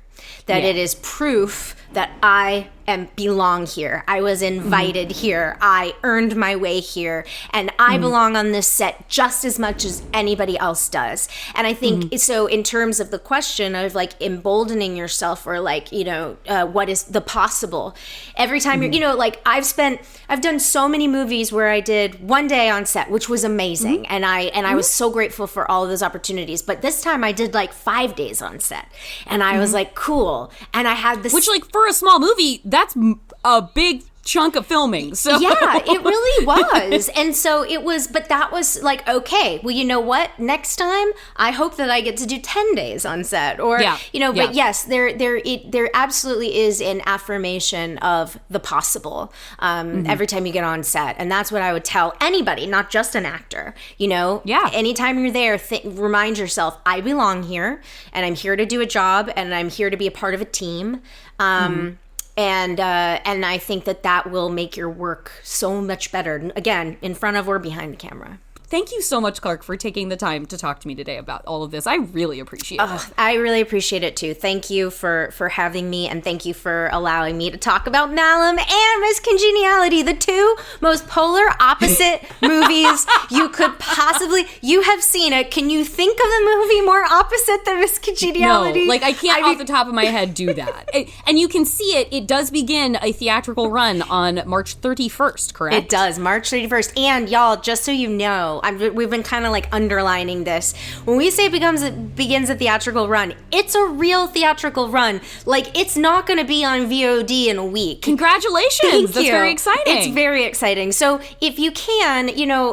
that it is proof that I belong here. I was invited here. I earned my way here, and I belong on this set just as much as anybody else does. And I think so in terms of the question of like emboldening yourself, or like, what is the possible? Every time you're, like I've done so many movies where I did one day on set, which was amazing. And I was so grateful for all of those opportunities. But this time I did like 5 days on set, and I was like, cool. And I had this, which, like, for a small movie, that's a big chunk of filming. So yeah, it really was. And so it was, but that was like, okay, well, you know what? Next time, I hope that I get to do 10 days on set, or, but yes, there absolutely is an affirmation of the possible every time you get on set. And that's what I would tell anybody, not just an actor, anytime you're there, remind yourself, I belong here, and I'm here to do a job, and I'm here to be a part of a team. And I think that will make your work so much better, again, in front of or behind the camera. Thank you so much, Clarke, for taking the time to talk to me today about all of this. I really appreciate it. I really appreciate it, too. Thank you for having me, and thank you for allowing me to talk about Malum and Miss Congeniality, the two most polar opposite movies you could possibly... You have seen it. Can you think of a movie more opposite than Miss Congeniality? No, I can't off the top of my head do that. And you can see it. It does begin a theatrical run on March 31st, correct? It does, March 31st. And y'all, just so you know, we've been kind of like underlining this. When we say it begins a theatrical run, it's a real theatrical run. Like, it's not going to be on VOD in a week. Congratulations. That's very exciting. It's very exciting. So if you can,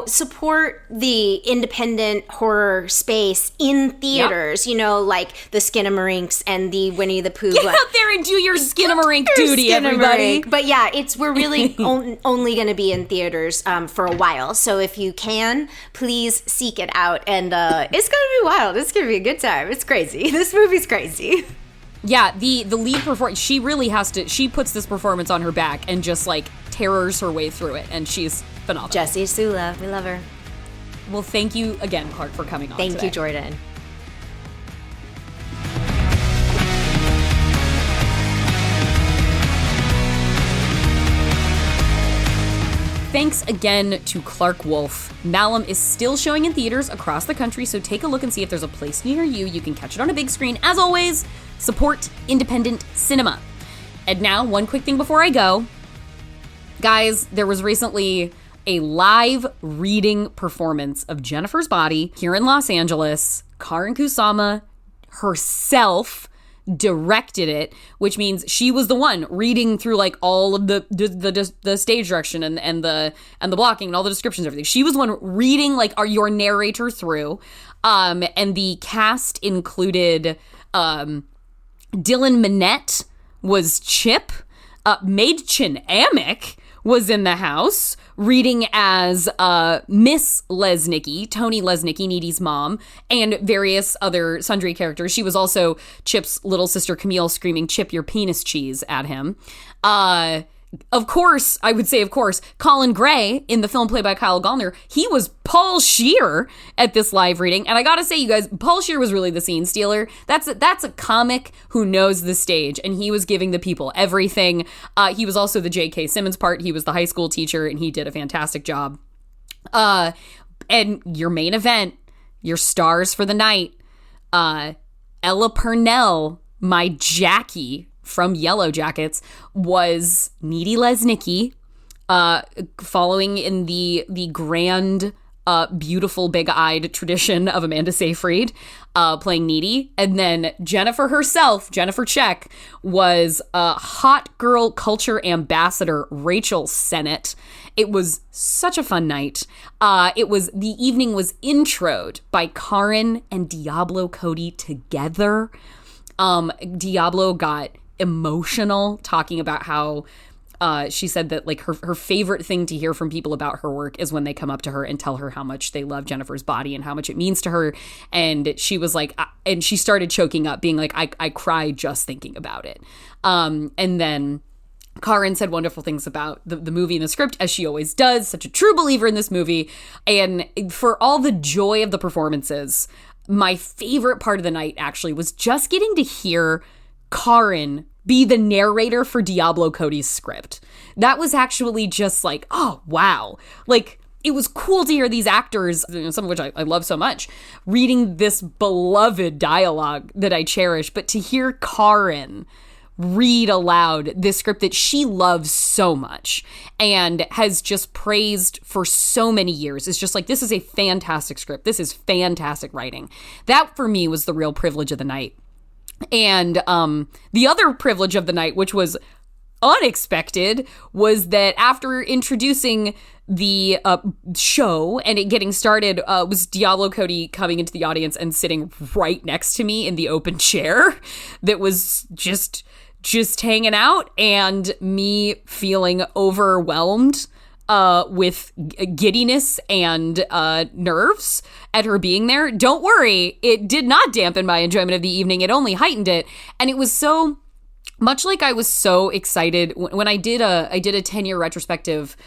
support the independent horror space in theaters, like the Skinamarink and the Winnie the Pooh. Get out there and do your Skinamarink duty, everybody. But yeah, we're really only going to be in theaters for a while. So if you can, please seek it out. And it's going to be wild. It's going to be a good time. It's crazy. This movie's crazy. Yeah, the lead performance, she really she puts this performance on her back and just like terrors her way through it. And she's phenomenal. Jessie Sula, we love her. Well, thank you again, Clarke, for coming on Thank today. you, Jordan. Thanks again to Clarke Wolfe. Malum is still showing in theaters across the country, so take a look and see if there's a place near you. You can catch it on a big screen. As always, support independent cinema. And now, one quick thing before I go. Guys, there was recently a live reading performance of Jennifer's Body here in Los Angeles. Karin Kusama herself directed it, which means she was the one reading through like all of the stage direction and the blocking and all the descriptions and everything. She was the one reading like your narrator through. And the cast included Dylan Minnette was Chip, Mädchen Amick was in the house reading as Miss Lesnicki, Tony Lesnicki, Needy's mom, and various other sundry characters. She was also Chip's little sister Camille screaming, "Chip, your penis cheese" at him. Of course, Colin Gray in the film played by Kyle Gallner, he was Paul Scheer at this live reading. And I gotta say, you guys, Paul Scheer was really the scene stealer. That's a comic who knows the stage, and he was giving the people everything. He was also the J.K. Simmons part. He was the high school teacher, and he did a fantastic job. And your main event, your stars for the night, Ella Purnell, my Jackie from Yellow Jackets, was Needy Lesnicki, following in the grand, beautiful, big-eyed tradition of Amanda Seyfried, playing Needy. And then Jennifer herself, Jennifer Check, was hot girl culture ambassador Rachel Sennett. It was such a fun night. The evening was introed by Karin and Diablo Cody together. Diablo got emotional talking about how she said that like her favorite thing to hear from people about her work is when they come up to her and tell her how much they love Jennifer's Body and how much it means to her. And she was like, and she started choking up, being like, I cry just thinking about it. And then Karin said wonderful things about the movie and the script, as she always does, such a true believer in this movie. And for all the joy of the performances, my favorite part of the night actually was just getting to hear Karin be the narrator for Diablo Cody's script. That was actually just like, oh, wow. Like, it was cool to hear these actors, some of which I love so much, reading this beloved dialogue that I cherish. But to hear Karin read aloud this script that she loves so much and has just praised for so many years, is just like, this is a fantastic script. This is fantastic writing. That, for me, was the real privilege of the night. And the other privilege of the night, which was unexpected, was that after introducing the show and it getting started, was Diablo Cody coming into the audience and sitting right next to me in the open chair that was just hanging out, and me feeling overwhelmed with giddiness and nerves at her being there. Don't worry, it did not dampen my enjoyment of the evening. It only heightened it. And it was so much like I was so excited when I did a 10-year retrospective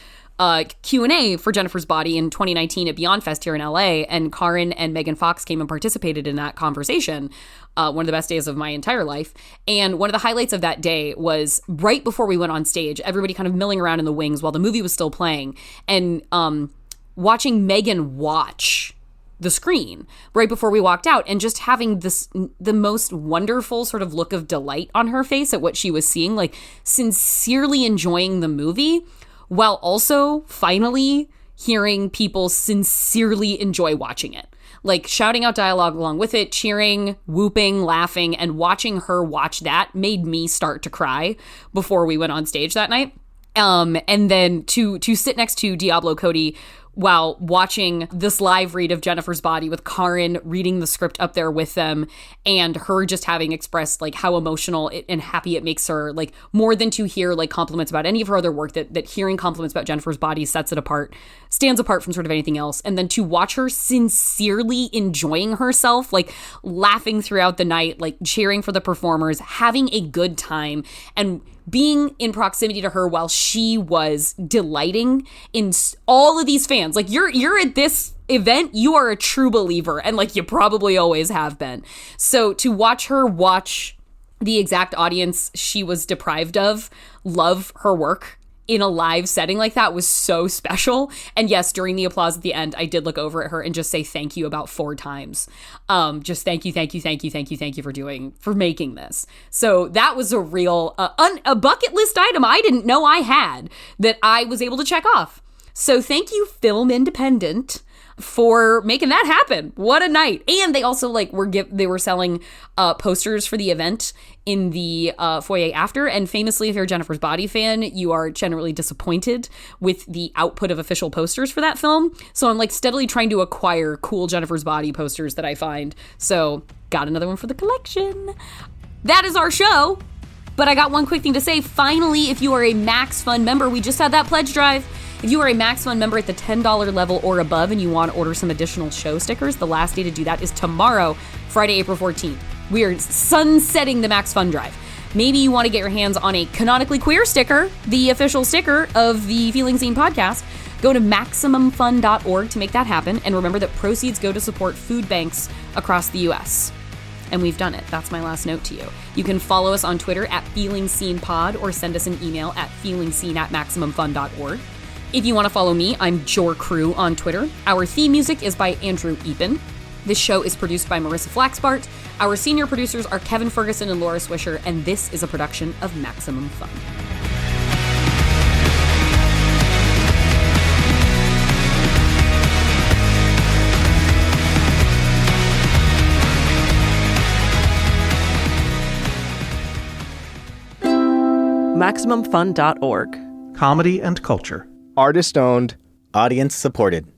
Q&A for Jennifer's Body in 2019 at Beyond Fest here in LA, and Karin and Megan Fox came and participated in that conversation. One of the best days of my entire life. And one of the highlights of that day was right before we went on stage, everybody kind of milling around in the wings while the movie was still playing, and watching Megan watch the screen right before we walked out, and just having the most wonderful sort of look of delight on her face at what she was seeing, like sincerely enjoying the movie, while also finally hearing people sincerely enjoy watching it. Like shouting out dialogue along with it, cheering, whooping, laughing, and watching her watch that made me start to cry before we went on stage that night. And then to sit next to Diablo Cody while watching this live read of Jennifer's Body with Karin reading the script up there with them, and her just having expressed like how emotional and happy it makes her, like more than to hear like compliments about any of her other work, that hearing compliments about Jennifer's Body stands apart from sort of anything else. And then to watch her sincerely enjoying herself, like laughing throughout the night, like cheering for the performers, having a good time, and being in proximity to her while she was delighting in all of these fans. Like you're at this event, you are a true believer, and like you probably always have been. So to watch her watch the exact audience she was deprived of love her work in a live setting like that was so special. And yes, during the applause at the end, I did look over at her and just say thank you about 4 times. Just thank you for making this. So that was a real, a bucket list item I didn't know I had that I was able to check off. So thank you, Film Independent, for making that happen. What a night. And they also they were selling posters for the event in the foyer after. And famously, if you're a Jennifer's Body fan, you are generally disappointed with the output of official posters for that film. So I'm like steadily trying to acquire cool Jennifer's Body posters that I find. So got another one for the collection. That is our show. But I got one quick thing to say. Finally, if you are a Max Fund member, we just had that pledge drive. If you are a Max Fund member at the $10 level or above and you want to order some additional show stickers, the last day to do that is tomorrow, Friday, April 14th. We are sunsetting the Max Fund drive. Maybe you want to get your hands on a Canonically Queer sticker, the official sticker of the Feeling Seen podcast. Go to MaximumFun.org to make that happen. And remember that proceeds go to support food banks across the U.S. And we've done it. That's my last note to you. You can follow us on Twitter at FeelingSeenPod or send us an email at feelingseen@MaximumFun.org. If you want to follow me, I'm Jor Crew on Twitter. Our theme music is by Andrew Eapen. This show is produced by Marissa Flaxbart. Our senior producers are Kevin Ferguson and Laura Swisher, and this is a production of Maximum Fun. MaximumFun.org. Comedy and culture. Artist owned. Audience supported.